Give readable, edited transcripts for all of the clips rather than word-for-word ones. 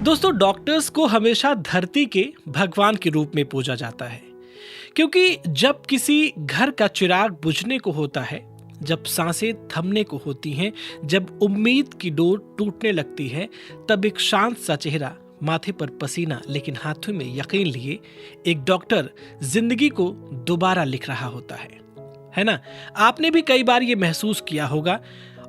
दोस्तों, डॉक्टर्स को हमेशा धरती के भगवान के रूप में पूजा जाता है, क्योंकि जब किसी घर का चिराग बुझने को होता है, जब सांसें थमने को होती हैं, जब उम्मीद की डोर टूटने लगती है, तब एक शांत सा चेहरा, माथे पर पसीना लेकिन हाथों में यकीन लिए एक डॉक्टर जिंदगी को दोबारा लिख रहा होता है ना। आपने भी कई बार ये महसूस किया होगा।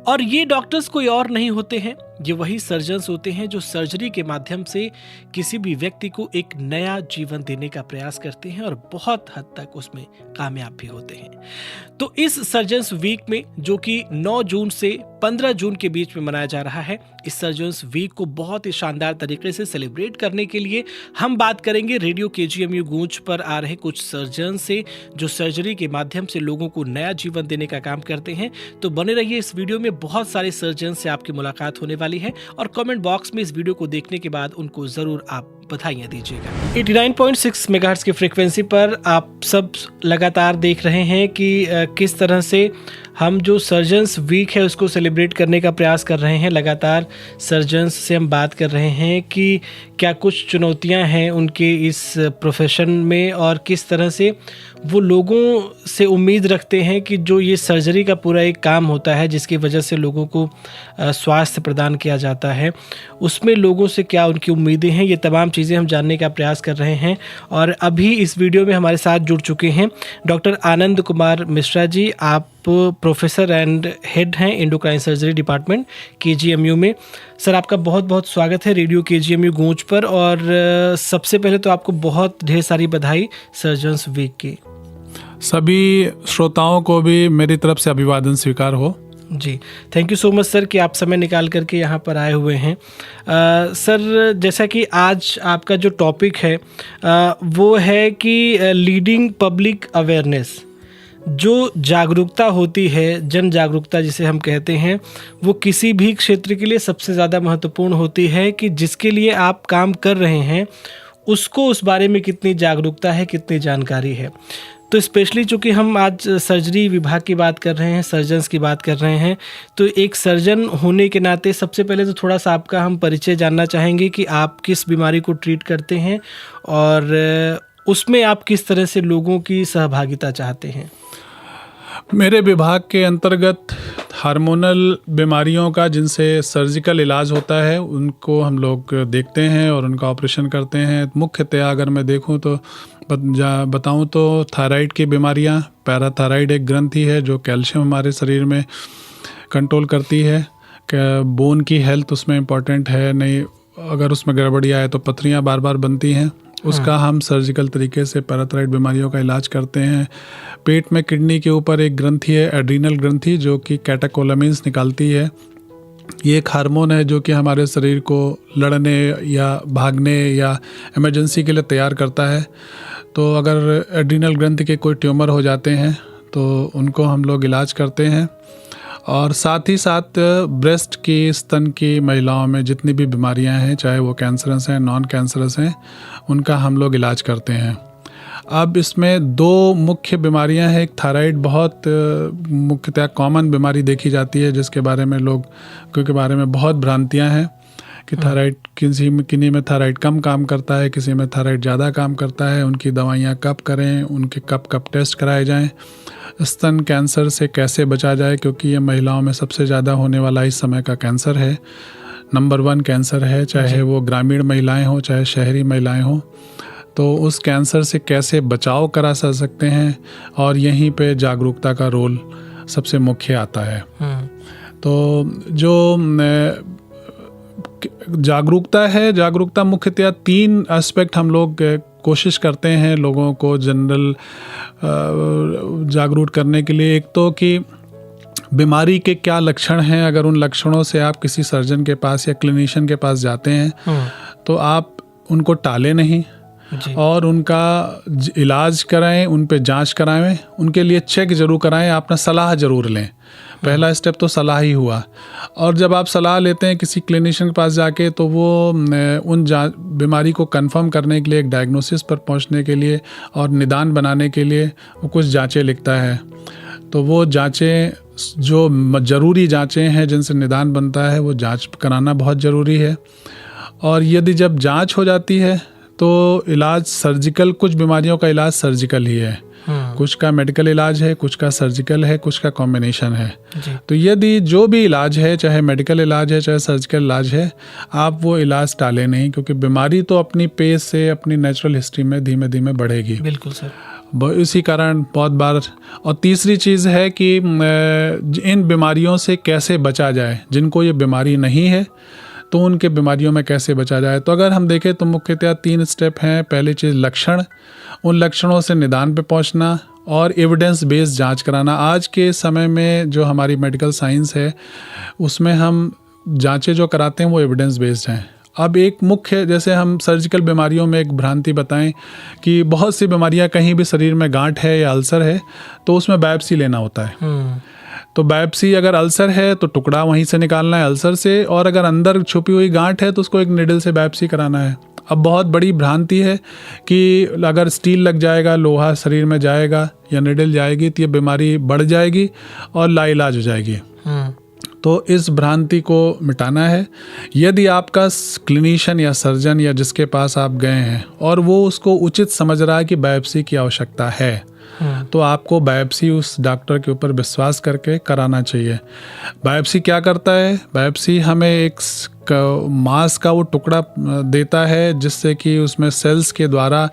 और ये डॉक्टर्स कोई और नहीं होते हैं, ये वही सर्जन्स होते हैं जो सर्जरी के माध्यम से किसी भी व्यक्ति को एक नया जीवन देने का प्रयास करते हैं और बहुत हद तक उसमें कामयाब भी होते हैं। तो इस सर्जन्स वीक में, जो कि 9 जून से 15 जून के बीच में मनाया जा रहा है, इस सर्जन्स वीक को बहुत ही शानदार तरीके से सेलिब्रेट करने के लिए हम बात करेंगे रेडियो KGMU गूंज पर आ रहे कुछ सर्जन्स से, जो सर्जरी के माध्यम से लोगों को नया जीवन देने का काम करते हैं। तो बने रहिए इस वीडियो में, बहुत सारे सर्जन से आपकी मुलाकात होने वाली है और कमेंट बॉक्स में इस वीडियो को देखने के बाद उनको जरूर आप बधाइयां दीजिएगा। 89.6 मेगाहर्ट्ज की फ्रीक्वेंसी पर आप सब लगातार देख रहे हैं कि किस तरह से हम जो सर्जन्स वीक है उसको सेलिब्रेट करने का प्रयास कर रहे हैं। लगातार सर्जन्स से हम बात कर रहे हैं कि क्या कुछ चुनौतियां हैं उनके इस प्रोफेशन में और किस तरह से वो लोगों से उम्मीद रखते हैं कि जो ये सर्जरी का पूरा एक काम होता है, जिसकी वजह से लोगों को स्वास्थ्य प्रदान किया जाता है, उसमें लोगों से क्या उनकी उम्मीदें हैं, ये तमाम चीज़ें हम जानने का प्रयास कर रहे हैं। और अभी इस वीडियो में हमारे साथ जुड़ चुके हैं डॉक्टर आनंद कुमार मिश्रा जी। आप प्रोफेसर एंड हेड हैं एंडोक्राइन सर्जरी डिपार्टमेंट KGMU में। सर, आपका बहुत बहुत स्वागत है रेडियो KGMU गूंज पर। और सबसे पहले तो आपको बहुत ढेर सारी बधाई सर्जन्स वीक की। सभी श्रोताओं को भी मेरी तरफ से अभिवादन स्वीकार हो। जी, thank you so much sir कि आप समय निकाल करके यहाँ पर आए हुए हैं। सर, जैसा कि आज आपका जो टॉपिक है वो है कि लीडिंग पब्लिक अवेयरनेस। जो जागरूकता होती है, जन जागरूकता जिसे हम कहते हैं, वो किसी भी क्षेत्र के लिए सबसे ज़्यादा महत्वपूर्ण होती है कि जिसके लिए आप काम कर रहे हैं उसको उस बारे में कितनी जागरूकता है, कितनी जानकारी है। तो स्पेशली चूँकि हम आज सर्जरी विभाग की बात कर रहे हैं, सर्जन्स की बात कर रहे हैं, तो एक सर्जन होने के नाते सबसे पहले तो थोड़ा सा आपका हम परिचय जानना चाहेंगे कि आप किस बीमारी को ट्रीट करते हैं और उसमें आप किस तरह से लोगों की सहभागिता चाहते हैं। मेरे विभाग के अंतर्गत हार्मोनल बीमारियों का जिनसे सर्जिकल इलाज होता है उनको हम लोग देखते हैं और उनका ऑपरेशन करते हैं। मुख्यतया अगर मैं देखूं तो बताऊं तो थायराइड की बीमारियां, पैराथायराइड एक ग्रंथि है जो कैल्शियम हमारे शरीर में कंट्रोल करती है। बोन की हेल्थ उसमें इम्पॉर्टेंट है, नहीं अगर उसमें गड़बड़ी आए तो पथरियाँ बार बार बनती हैं, उसका हम सर्जिकल तरीके से पैराथायराइड बीमारियों का इलाज करते हैं। पेट में किडनी के ऊपर एक ग्रंथि है एड्रीनल ग्रंथि, जो कि कैटेकोलामिन्स निकालती है। ये एक हार्मोन है जो कि हमारे शरीर को लड़ने या भागने या इमरजेंसी के लिए तैयार करता है। तो अगर एड्रीनल ग्रंथि के कोई ट्यूमर हो जाते हैं तो उनको हम लोग इलाज करते हैं। और साथ ही साथ ब्रेस्ट की, स्तन की महिलाओं में जितनी भी बीमारियां हैं, चाहे वो कैंसरस हैं, नॉन कैंसरस हैं, उनका हम लोग इलाज करते हैं। अब इसमें 2 मुख्य बीमारियां हैं। एक थायराइड बहुत मुख्यतः कॉमन बीमारी देखी जाती है, जिसके बारे में लोग के बारे में बहुत भ्रांतियां हैं कि थायराइड किन्हीं में थायराइड कम काम करता है, किसी में थायराइड ज़्यादा काम करता है, उनकी दवाइयाँ कब करें, उनके कब टेस्ट कराए जाएँ। स्तन कैंसर से कैसे बचा जाए, क्योंकि ये महिलाओं में सबसे ज़्यादा होने वाला इस समय का कैंसर है, नंबर 1 कैंसर है, चाहे वो ग्रामीण महिलाएं हों चाहे शहरी महिलाएं हों। तो उस कैंसर से कैसे बचाव करा सकते हैं, और यहीं पे जागरूकता का रोल सबसे मुख्य आता है। तो जो जागरूकता है, जागरूकता मुख्यतः 3 एस्पेक्ट हम लोग कोशिश करते हैं लोगों को जनरल जागरूक करने के लिए। एक तो कि बीमारी के क्या लक्षण हैं, अगर उन लक्षणों से आप किसी सर्जन के पास या क्लिनिशियन के पास जाते हैं तो आप उनको टालें नहीं और उनका इलाज कराएं, उन पे जांच कराएं, उनके लिए चेक ज़रूर कराएं, अपना सलाह ज़रूर लें। पहला स्टेप तो सलाह ही हुआ। और जब आप सलाह लेते हैं किसी क्लिनिशियन के पास जाके, तो वो उन बीमारी को कंफर्म करने के लिए, एक डायग्नोसिस पर पहुंचने के लिए और निदान बनाने के लिए वो कुछ जांचें लिखता है। तो वो जांचें, जो ज़रूरी जांचें हैं जिनसे निदान बनता है, वो जांच कराना बहुत ज़रूरी है। और यदि जब जांच हो जाती है तो इलाज सर्जिकल, कुछ बीमारियों का इलाज सर्जिकल ही है, कुछ का मेडिकल इलाज है, कुछ का सर्जिकल है, कुछ का कॉम्बिनेशन है जी। तो यदि जो भी इलाज है, चाहे मेडिकल इलाज है चाहे सर्जिकल इलाज है, आप वो इलाज टालें नहीं, क्योंकि बीमारी तो अपनी पेस से अपनी नेचुरल हिस्ट्री में धीमे धीमे बढ़ेगी। बिल्कुल सर। इसी कारण बहुत बार। और तीसरी चीज़ है कि इन बीमारियों से कैसे बचा जाए, जिनको ये बीमारी नहीं है तो उनके बीमारियों में कैसे बचा जाए। तो अगर हम देखें तो मुख्यतः 3 स्टेप हैं। पहली चीज़ लक्षण, उन लक्षणों से निदान पे पहुंचना और एविडेंस बेस्ड जांच कराना। आज के समय में जो हमारी मेडिकल साइंस है उसमें हम जांचें जो कराते हैं वो एविडेंस बेस्ड हैं। अब एक मुख्य, जैसे हम सर्जिकल बीमारियों में एक भ्रांति बताएं कि बहुत सी बीमारियां, कहीं भी शरीर में गांठ है या अल्सर है तो उसमें बायोप्सी लेना होता है। तो बायोप्सी, अगर अल्सर है तो टुकड़ा वहीं से निकालना है अल्सर से, और अगर अंदर छुपी हुई गांठ है तो उसको एक निडल से बायोप्सी कराना है। अब बहुत बड़ी भ्रांति है कि अगर स्टील लग जाएगा, लोहा शरीर में जाएगा या निडल जाएगी तो ये बीमारी बढ़ जाएगी और लाइलाज हो जाएगी। तो इस भ्रांति को मिटाना है। यदि आपका क्लिनिशियन या सर्जन या जिसके पास आप गए हैं और वो उसको उचित समझ रहा है कि बायोप्सी की आवश्यकता है तो आपको बायोप्सी उस डॉक्टर के ऊपर विश्वास करके कराना चाहिए। बायोप्सी क्या करता है? बायोप्सी हमें एक मांस का वो टुकड़ा देता है जिससे कि उसमें सेल्स के द्वारा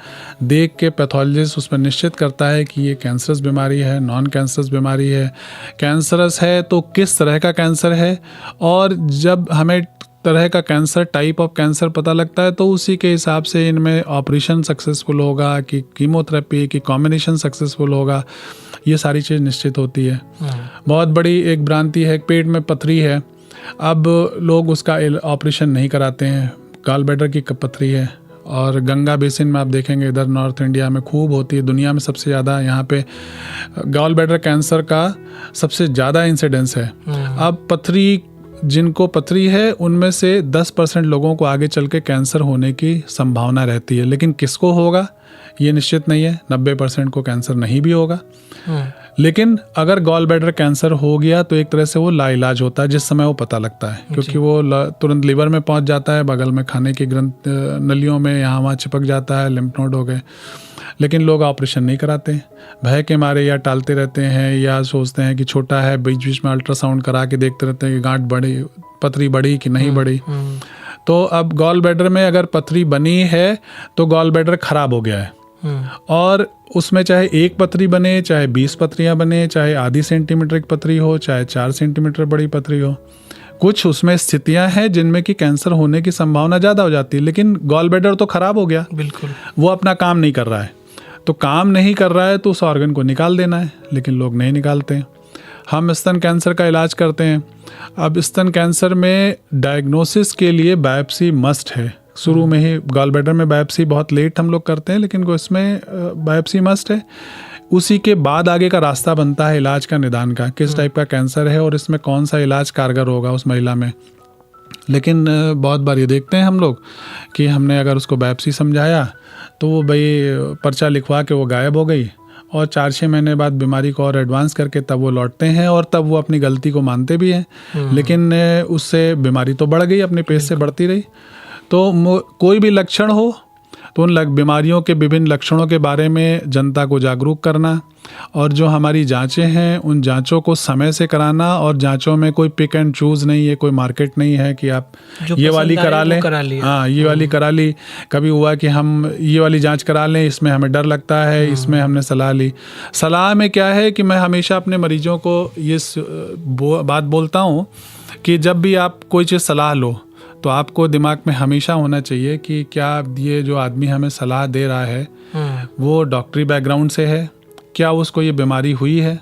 देख के पैथोलॉजिस्ट उसमें निश्चित करता है कि ये कैंसरस बीमारी है, नॉन कैंसरस बीमारी है। कैंसरस है तो किस तरह का कैंसर है, और जब हमें तरह का कैंसर, टाइप ऑफ कैंसर पता लगता है तो उसी के हिसाब से इनमें ऑपरेशन सक्सेसफुल होगा कि कीमोथेरेपी की कॉम्बिनेशन सक्सेसफुल होगा, ये सारी चीज़ निश्चित होती है। बहुत बड़ी एक भ्रांति है, पेट में पथरी है, अब लोग उसका ऑपरेशन नहीं कराते हैं। गॉल ब्लैडर की पथरी है और गंगा बेसिन में आप देखेंगे इधर नॉर्थ इंडिया में खूब होती है, दुनिया में सबसे ज़्यादा यहाँ पे गॉल ब्लैडर कैंसर का सबसे ज़्यादा इंसिडेंस है। अब पथरी, जिनको पथरी है उनमें से 10% लोगों को आगे चल के कैंसर होने की संभावना रहती है, लेकिन किसको होगा ये निश्चित नहीं है। 90% को कैंसर नहीं भी होगा। लेकिन अगर गॉल ब्लैडर कैंसर हो गया तो एक तरह से वो लाइलाज होता है जिस समय वो पता लगता है, क्योंकि वो तुरंत लिवर में पहुंच जाता है, बगल में खाने की ग्रंथ नलियों में यहाँ वहाँ चिपक जाता है, लिम्फ नोड हो गए। लेकिन लोग ऑपरेशन नहीं कराते, भय के मारे या टालते रहते हैं या सोचते हैं कि छोटा है, बीच बीच में अल्ट्रासाउंड करा के देखते रहते हैं कि गांठ बढ़ी, पथरी बढ़ी कि नहीं बढ़ी। तो अब गॉल ब्लैडर में अगर पथरी बनी है तो गॉल ब्लैडर खराब हो गया है, और उसमें चाहे एक पथरी बने, चाहे 20 पथरियां बने, चाहे आधी सेंटीमीटर की पथरी हो, चाहे 4 सेंटीमीटर बड़ी पथरी हो, कुछ उसमें स्थितियां हैं जिनमें कि कैंसर होने की संभावना ज़्यादा हो जाती है। लेकिन गॉल ब्लैडर तो खराब हो गया, बिल्कुल वो अपना काम नहीं कर रहा है, तो काम नहीं कर रहा है तो उस ऑर्गन को निकाल देना है, लेकिन लोग नहीं निकालते। हम स्तन कैंसर का इलाज करते हैं। अब स्तन कैंसर में डायग्नोसिस के लिए बायोप्सी मस्ट है। शुरू में ही गॉल ब्लैडर में बायोप्सी बहुत लेट हम लोग करते हैं, लेकिन इसमें बायोप्सी मस्ट है। उसी के बाद आगे का रास्ता बनता है इलाज का, निदान का, किस टाइप का कैंसर है और इसमें कौन सा इलाज कारगर होगा उस महिला में। लेकिन बहुत बार ये देखते हैं हम लोग कि हमने अगर उसको बायोप्सी समझाया तो वो भाई पर्चा लिखवा के वो गायब हो गई, और 4-6 महीने बाद बीमारी को और एडवांस करके तब वो लौटते हैं, और तब वो अपनी गलती को मानते भी हैं। लेकिन उससे बीमारी तो बढ़ गई, अपने पेस से बढ़ती रही। तो कोई भी लक्षण हो तो उन बीमारियों के विभिन्न लक्षणों के बारे में जनता को जागरूक करना, और जो हमारी जांचें हैं उन जांचों को समय से कराना, और जांचों में कोई पिक एंड चूज नहीं है, कोई मार्केट नहीं है कि आप ये वाली करा लें, हाँ ये वाली करा ली। कभी हुआ कि हम ये वाली जांच करा लें, इसमें हमें डर लगता है, इसमें हमने सलाह ली। सलाह में क्या है कि मैं हमेशा अपने मरीजों को ये बात बोलता हूँ कि जब भी आप कोई चीज़ सलाह लो तो आपको दिमाग में हमेशा होना चाहिए कि क्या ये जो आदमी हमें सलाह दे रहा है वो डॉक्टरी बैकग्राउंड से है, क्या उसको ये बीमारी हुई है,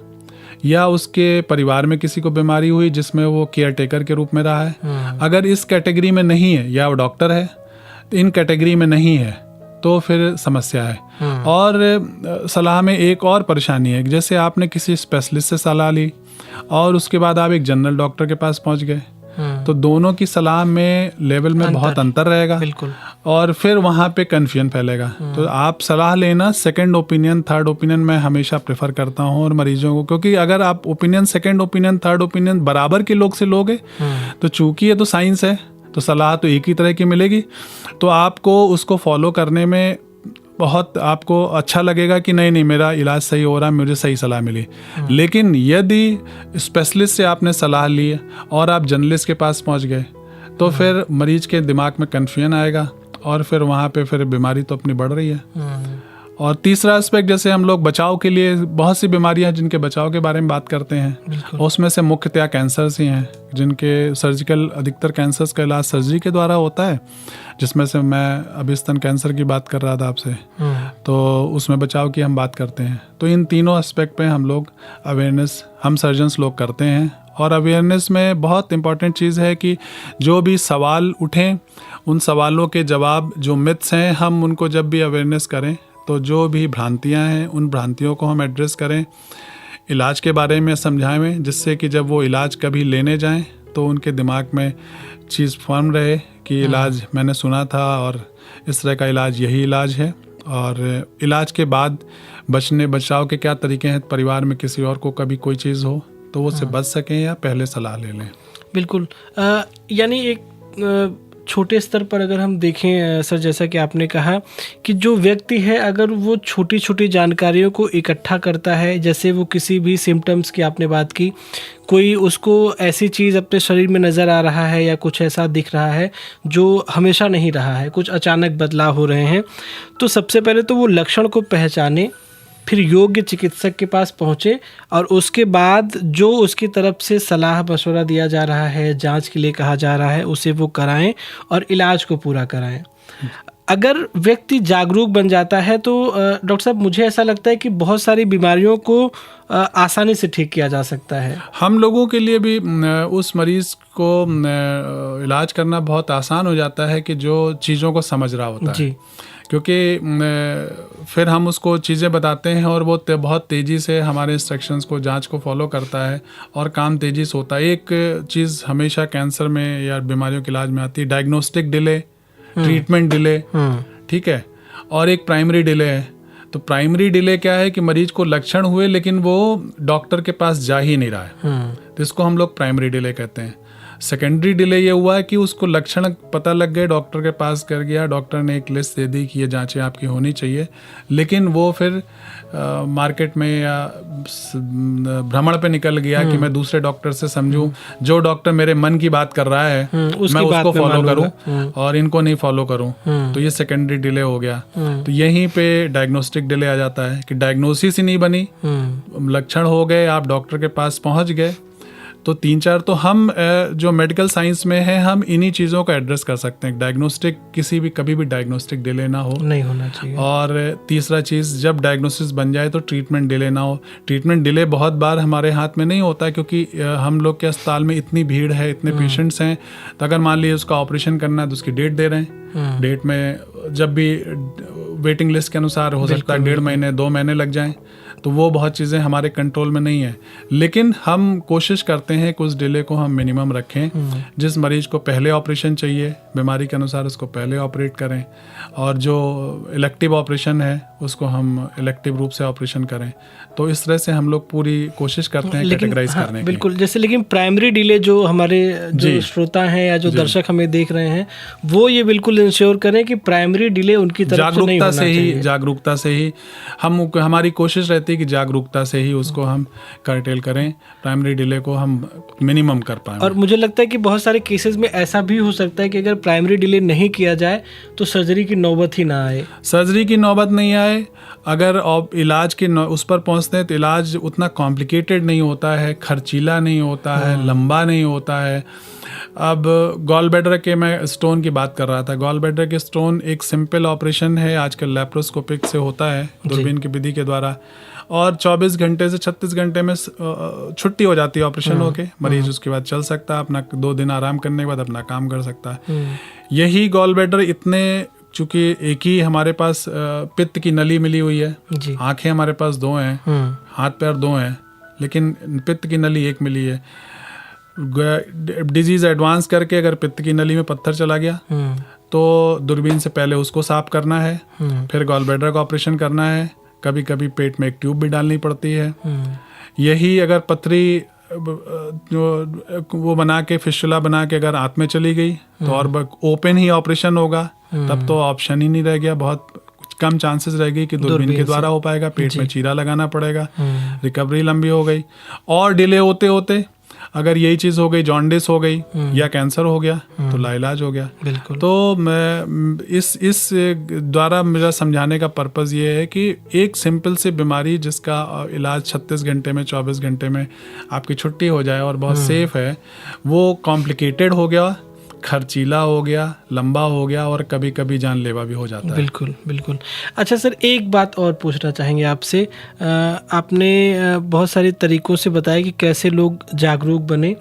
या उसके परिवार में किसी को बीमारी हुई जिसमें वो केयर टेकर के रूप में रहा है। अगर इस कैटेगरी में नहीं है, या वो डॉक्टर है इन कैटेगरी में नहीं है, तो फिर समस्या है। और सलाह में एक और परेशानी है, जैसे आपने किसी स्पेशलिस्ट से सलाह ली और उसके बाद आप एक जनरल डॉक्टर के पास पहुंच गए, तो दोनों की सलाह में लेवल में बहुत अंतर रहेगा, बिल्कुल, और फिर वहाँ पे कन्फ्यूजन फैलेगा। तो आप सलाह लेना सेकंड ओपिनियन, थर्ड ओपिनियन मैं हमेशा प्रेफर करता हूँ और मरीजों को, क्योंकि अगर आप opinion, second opinion, third opinion बराबर के लोग से लोगे तो चूंकि ये तो साइंस है तो सलाह तो एक ही तरह की मिलेगी, तो आपको उसको फॉलो करने में बहुत आपको अच्छा लगेगा कि नहीं नहीं मेरा इलाज सही हो रहा है, मुझे सही सलाह मिली। लेकिन यदि स्पेशलिस्ट से आपने सलाह ली और आप जर्नलिस्ट के पास पहुंच गए तो फिर मरीज के दिमाग में कन्फ्यूजन आएगा और फिर वहाँ पे फिर बीमारी तो अपनी बढ़ रही है। और तीसरा एस्पेक्ट, जैसे हम लोग बचाव के लिए बहुत सी बीमारियां हैं जिनके बचाव के बारे में बात करते हैं, उसमें से मुख्यतया कैंसर्स ही हैं जिनके सर्जिकल, अधिकतर कैंसर्स का इलाज सर्जरी के द्वारा होता है, जिसमें से मैं अभी स्तन कैंसर की बात कर रहा था आपसे, तो उसमें बचाव की हम बात करते हैं। तो इन तीनों एस्पेक्ट पे हम लोग अवेयरनेस, हम सर्जन्स लोग करते हैं। और अवेयरनेस में बहुत इम्पॉर्टेंट चीज़ है कि जो भी सवाल उठें उन सवालों के जवाब, जो मिथ्स हैं, हम उनको जब भी अवेयरनेस करें तो जो भी भ्रांतियां हैं उन भ्रांतियों को हम एड्रेस करें, इलाज के बारे में समझाएं, जिससे कि जब वो इलाज कभी लेने जाएं तो उनके दिमाग में चीज़ फॉर्म रहे कि इलाज मैंने सुना था और इस तरह का इलाज यही इलाज है। और इलाज के बाद बचाव के क्या तरीके हैं, परिवार में किसी और को कभी कोई चीज़ हो तो वो उससे बच सकें या पहले सलाह ले लें। बिल्कुल। यानी एक छोटे स्तर पर अगर हम देखें सर, जैसा कि आपने कहा कि जो व्यक्ति है अगर वो छोटी छोटी जानकारियों को इकट्ठा करता है, जैसे वो किसी भी सिम्टम्स की आपने बात की, कोई उसको ऐसी चीज़ अपने शरीर में नज़र आ रहा है या कुछ ऐसा दिख रहा है जो हमेशा नहीं रहा है, कुछ अचानक बदलाव हो रहे हैं, तो सबसे पहले तो वो लक्षण को पहचाने, फिर योग्य चिकित्सक के पास पहुँचे और उसके बाद जो उसकी तरफ से सलाह मशवरा दिया जा रहा है, जांच के लिए कहा जा रहा है, उसे वो कराएं और इलाज को पूरा कराएं। अगर व्यक्ति जागरूक बन जाता है तो डॉक्टर साहब मुझे ऐसा लगता है कि बहुत सारी बीमारियों को आसानी से ठीक किया जा सकता है। हम लोगों के लिए भी उस मरीज़ को इलाज करना बहुत आसान हो जाता है कि जो चीज़ों को समझ रहा होता है, क्योंकि फिर हम उसको चीज़ें बताते हैं और वो बहुत तेज़ी से हमारे इंस्ट्रक्शंस को, जांच को फॉलो करता है और काम तेज़ी से होता है। एक चीज़ हमेशा कैंसर में या बीमारियों के इलाज में आती है, डायग्नोस्टिक डिले, ट्रीटमेंट डिले, ठीक है, और एक प्राइमरी डिले है। तो प्राइमरी डिले क्या है कि मरीज को लक्षण हुए लेकिन वो डॉक्टर के पास जा ही नहीं रहा है, तो इसको हम लोग प्राइमरी डिले कहते हैं। सेकेंडरी डिले ये हुआ है कि उसको लक्षण पता लग गए, डॉक्टर के पास कर गया, डॉक्टर ने एक लिस्ट दे दी कि ये जांचें आपकी होनी चाहिए, लेकिन वो फिर मार्केट में या भ्रमण पे निकल गया कि मैं दूसरे डॉक्टर से समझूं, जो डॉक्टर मेरे मन की बात कर रहा है मैं उसको फॉलो करूं और इनको नहीं फॉलो करूं, तो ये सेकेंडरी डिले हो गया। तो यहीं पे डायग्नोस्टिक डिले आ जाता है कि डायग्नोसिस ही नहीं बनी, लक्षण हो गए, आप डॉक्टर के पास पहुंच गए, तो 3-4 तो हम जो मेडिकल साइंस में है हम इन्हीं चीज़ों को एड्रेस कर सकते हैं। डायग्नोस्टिक कभी भी डायग्नोस्टिक डिले ना हो, नहीं होना चाहिए। और तीसरा चीज़, जब डायग्नोसिस बन जाए तो ट्रीटमेंट डिले ना हो। ट्रीटमेंट डिले बहुत बार हमारे हाथ में नहीं होता क्योंकि हम लोग के अस्पताल में इतनी भीड़ है, इतने पेशेंट्स हैं, तो अगर मान लीजिए उसका ऑपरेशन करना है तो उसकी डेट दे रहे हैं, डेट में जब भी वेटिंग लिस्ट के अनुसार हो सकता है 1.5 महीने 2 महीने लग जाएं, तो वो बहुत चीज़ें हमारे कंट्रोल में नहीं है। लेकिन हम कोशिश करते हैं कि उस डिले को हम मिनिमम रखें। जिस मरीज को पहले ऑपरेशन चाहिए बीमारी के अनुसार उसको पहले ऑपरेट करें, और जो इलेक्टिव ऑपरेशन है उसको हम इलेक्टिव रूप से ऑपरेशन करें। तो इस तरह से हम लोग पूरी कोशिश करते हैं कैटेगराइज करने की। बिल्कुल, जैसे लेकिन प्राइमरी डिले जो हमारे जो श्रोता हैं या जो दर्शक हमें देख रहे हैं वो ये बिल्कुल इंश्योर करें कि प्राइमरी डिले उनकी तरफ से नहीं होना चाहिए। जागरूकता से ही हमारी कोशिश रहती है कि जागरूकता से ही उसको हम कर्टेल करें, प्राइमरी डिले को हम मिनिमम कर पाएं। और मुझे लगता है कि बहुत सारे केसेस में ऐसा भी हो सकता है कि अगर प्राइमरी डिले नहीं किया जाए तो सर्जरी की नौबत ही ना आए। सर्जरी की नौबत नहीं आए, अगर आप इलाज के उस पर पहुंचते हैं तो इलाज उतना कॉम्प्लिकेटेड नहीं होता है, खर्चीला नहीं होता है, लंबा नहीं होता है। अब गॉल ब्लैडर के मैं स्टोन की बात कर रहा था, गॉल ब्लैडर के स्टोन एक सिंपल ऑपरेशन है, आजकल लैप्रोस्कोपिक से होता है दूरबीन की विधि के द्वारा, और 24 घंटे से 36 घंटे में छुट्टी हो जाती है ऑपरेशन होके, मरीज उसके बाद चल सकता है, अपना 2 दिन आराम करने के बाद अपना काम कर सकता है। यही गॉल ब्लैडर इतने, चूंकि एक ही हमारे पास पित्त की नली मिली हुई है, आंखें हमारे पास 2 हैं, हाथ पैर 2 हैं, लेकिन पित्त की नली एक मिली है। डिजीज एडवांस करके अगर पित्त की नली में पत्थर चला गया तो दूरबीन से पहले उसको साफ करना है, फिर गॉल ब्लैडर का ऑपरेशन करना है, कभी कभी पेट में एक ट्यूब भी डालनी पड़ती है। यही अगर पथरी जो वो बना के फिस्टुला बना के अगर आंत में चली गई तो और ओपन ही ऑपरेशन होगा, तब तो ऑप्शन ही नहीं रह गया, बहुत कम चांसेस रह गई कि दूरबीन के द्वारा हो पाएगा, पेट में चीरा लगाना पड़ेगा, रिकवरी लंबी हो गई। और डिले होते होते अगर यही चीज़ हो गई, जॉन्डिस हो गई या कैंसर हो गया तो लाइलाज हो गया। बिल्कुल। तो मैं इस द्वारा मेरा समझाने का पर्पज़ ये है कि एक सिंपल सी बीमारी जिसका इलाज 36 घंटे में 24 घंटे में आपकी छुट्टी हो जाए और बहुत सेफ है, वो कॉम्प्लिकेटेड हो गया, खर्चीला हो गया, लंबा हो गया और कभी कभी जानलेवा भी हो जाता है। बिल्कुल बिल्कुल। अच्छा सर, एक बात और पूछना चाहेंगे आपसे। आपने बहुत सारे तरीक़ों से बताया कि कैसे लोग जागरूक बने।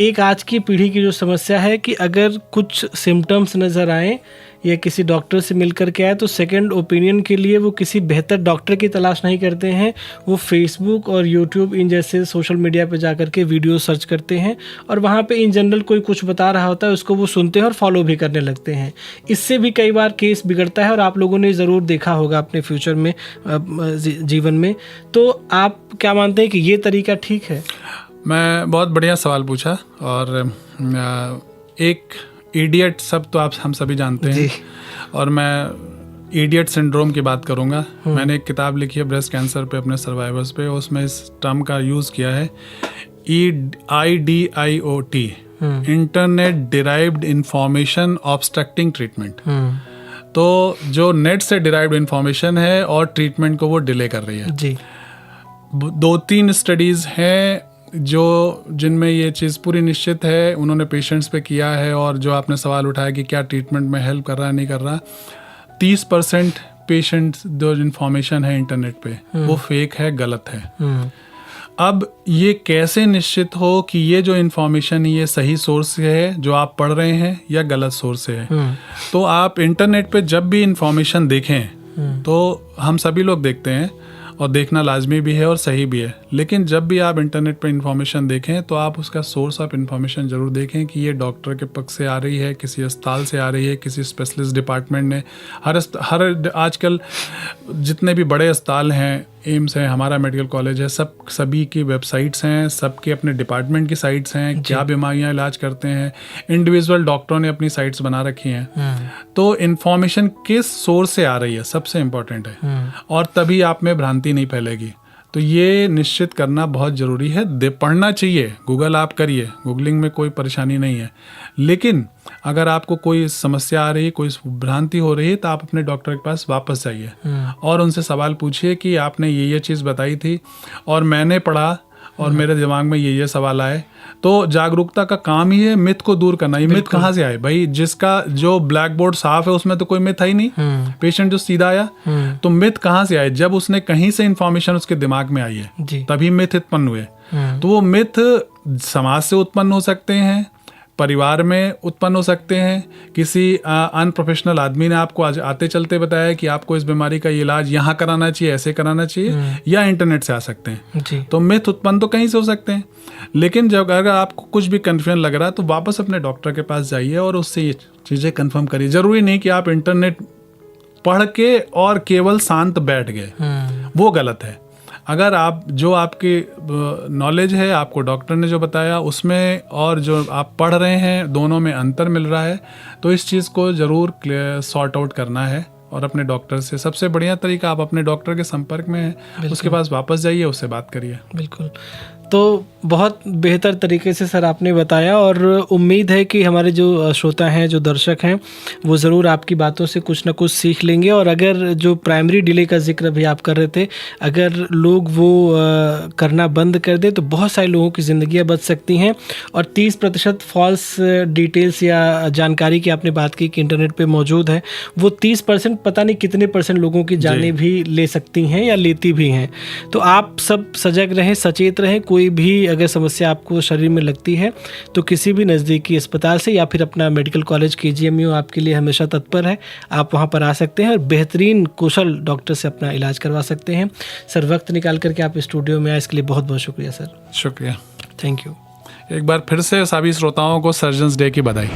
एक आज की पीढ़ी की जो समस्या है कि अगर कुछ सिम्टम्स नज़र आए या किसी डॉक्टर से मिल कर के आए तो सेकंड ओपिनियन के लिए वो किसी बेहतर डॉक्टर की तलाश नहीं करते हैं, वो फेसबुक और यूट्यूब इन जैसे सोशल मीडिया पे जा कर के वीडियो सर्च करते हैं और वहाँ पे इन जनरल कोई कुछ बता रहा होता है उसको वो सुनते हैं और फॉलो भी करने लगते हैं। इससे भी कई बार केस बिगड़ता है और आप लोगों ने ज़रूर देखा होगा अपने फ्यूचर में, जीवन में। तो आप क्या मानते हैं कि ये तरीका ठीक है? मैं बहुत बढ़िया सवाल पूछा। और एक इडियट सब तो हम सभी जानते हैं, और मैं इडियट सिंड्रोम की बात करूंगा। मैंने एक किताब लिखी है ब्रेस्ट कैंसर पे, अपने सर्वाइवर्स पे, उसमें इस टर्म का यूज़ किया है IDIOT, internet derived information obstructing treatment. तो जो नेट से डिराइव्ड इंफॉर्मेशन है और ट्रीटमेंट को वो डिले कर रही है जी। 2-3 स्टडीज़ हैं जिनमें ये चीज़ पूरी निश्चित है, उन्होंने पेशेंट्स पे किया है। और जो आपने सवाल उठाया कि क्या ट्रीटमेंट में हेल्प कर रहा है नहीं कर रहा, 30% पेशेंट्स जो इन्फॉर्मेशन है इंटरनेट पे वो फेक है, गलत है। अब ये कैसे निश्चित हो कि ये जो इन्फॉर्मेशन है ये सही सोर्स से है जो आप पढ़ रहे हैं या गलत सोर्स से है? तो आप इंटरनेट पे जब भी इन्फॉर्मेशन देखें, तो हम सभी लोग देखते हैं और देखना लाजमी भी है और सही भी है, लेकिन जब भी आप इंटरनेट पर इंफॉर्मेशन देखें तो आप उसका सोर्स ऑफ इंफॉर्मेशन ज़रूर देखें कि ये डॉक्टर के पक्ष से आ रही है, किसी अस्पताल से आ रही है, किसी स्पेशलिस्ट डिपार्टमेंट ने। हर आजकल जितने भी बड़े अस्पताल हैं, एम्स है, हमारा मेडिकल कॉलेज है, सभी की वेबसाइट्स हैं, सबके अपने डिपार्टमेंट की साइट्स हैं, क्या बीमारियां इलाज करते हैं, इंडिविजुअल डॉक्टरों ने अपनी साइट्स बना रखी हैं। तो इन्फॉर्मेशन किस सोर्स से आ रही है सबसे इम्पोर्टेंट है, और तभी आप में भ्रांति नहीं फैलेगी। तो ये निश्चित करना बहुत ज़रूरी है। पढ़ना चाहिए, गूगल आप करिए, गूगलिंग में कोई परेशानी नहीं है, लेकिन अगर आपको कोई समस्या आ रही है, कोई भ्रांति हो रही है, तो आप अपने डॉक्टर के पास वापस जाइए और उनसे सवाल पूछिए कि आपने ये चीज़ बताई थी और मैंने पढ़ा और मेरे दिमाग में ये सवाल आए। तो जागरूकता का काम ही है मिथ को दूर करना। ये मिथ कहाँ से आए भाई? जिसका जो ब्लैक बोर्ड साफ है उसमें तो कोई मिथ है ही नहीं। पेशेंट जो सीधा आया, तो मिथ कहाँ से आए? जब उसने कहीं से इंफॉर्मेशन उसके दिमाग में आई है तभी मिथ उत्पन्न हुए। तो वो मिथ समाज से उत्पन्न हो सकते हैं, परिवार में उत्पन्न हो सकते हैं, किसी अनप्रोफेशनल आदमी ने आपको आज आते चलते बताया कि आपको इस बीमारी का इलाज यहाँ कराना चाहिए, ऐसे कराना चाहिए, या इंटरनेट से आ सकते हैं जी। तो मिथ उत्पन्न तो कहीं से हो सकते हैं, लेकिन जब अगर आपको कुछ भी कन्फ्यूजन लग रहा है तो वापस अपने डॉक्टर के पास जाइए और उससे ये चीज़ें कन्फर्म करिए। ज़रूरी नहीं कि आप इंटरनेट पढ़ के और केवल शांत बैठ गए, वो गलत है। अगर आप जो आपकी नॉलेज है, आपको डॉक्टर ने जो बताया उसमें और जो आप पढ़ रहे हैं दोनों में अंतर मिल रहा है, तो इस चीज़ को ज़रूर सॉर्ट आउट करना है और अपने डॉक्टर से। सबसे बढ़िया तरीका, आप अपने डॉक्टर के संपर्क में हैं, उसके पास वापस जाइए, उससे बात करिए। बिल्कुल। तो बहुत बेहतर तरीके से सर आपने बताया, और उम्मीद है कि हमारे जो श्रोता हैं, जो दर्शक हैं, वो ज़रूर आपकी बातों से कुछ ना कुछ सीख लेंगे। और अगर जो प्राइमरी डिले का जिक्र भी आप कर रहे थे, अगर लोग वो करना बंद कर दे तो बहुत सारे लोगों की ज़िंदगियां बच सकती हैं। और 30% फॉल्स डिटेल्स या जानकारी की आपने बात की कि इंटरनेट पे मौजूद है, वो 30% पता नहीं कितने % लोगों की जानें भी ले सकती हैं या लेती भी हैं। तो आप सब सजग रहें, सचेत रहें। कोई भी अगर समस्या आपको शरीर में लगती है तो किसी भी नज़दीकी अस्पताल से या फिर अपना मेडिकल कॉलेज KGMU आपके लिए हमेशा तत्पर है। आप वहां पर आ सकते हैं और बेहतरीन कुशल डॉक्टर से अपना इलाज करवा सकते हैं। सर, वक्त निकाल करके आप स्टूडियो में आए, इसके लिए बहुत बहुत शुक्रिया सर। शुक्रिया, थैंक यू। एक बार फिर से सभी श्रोताओं को सर्जन्स डे की बधाई।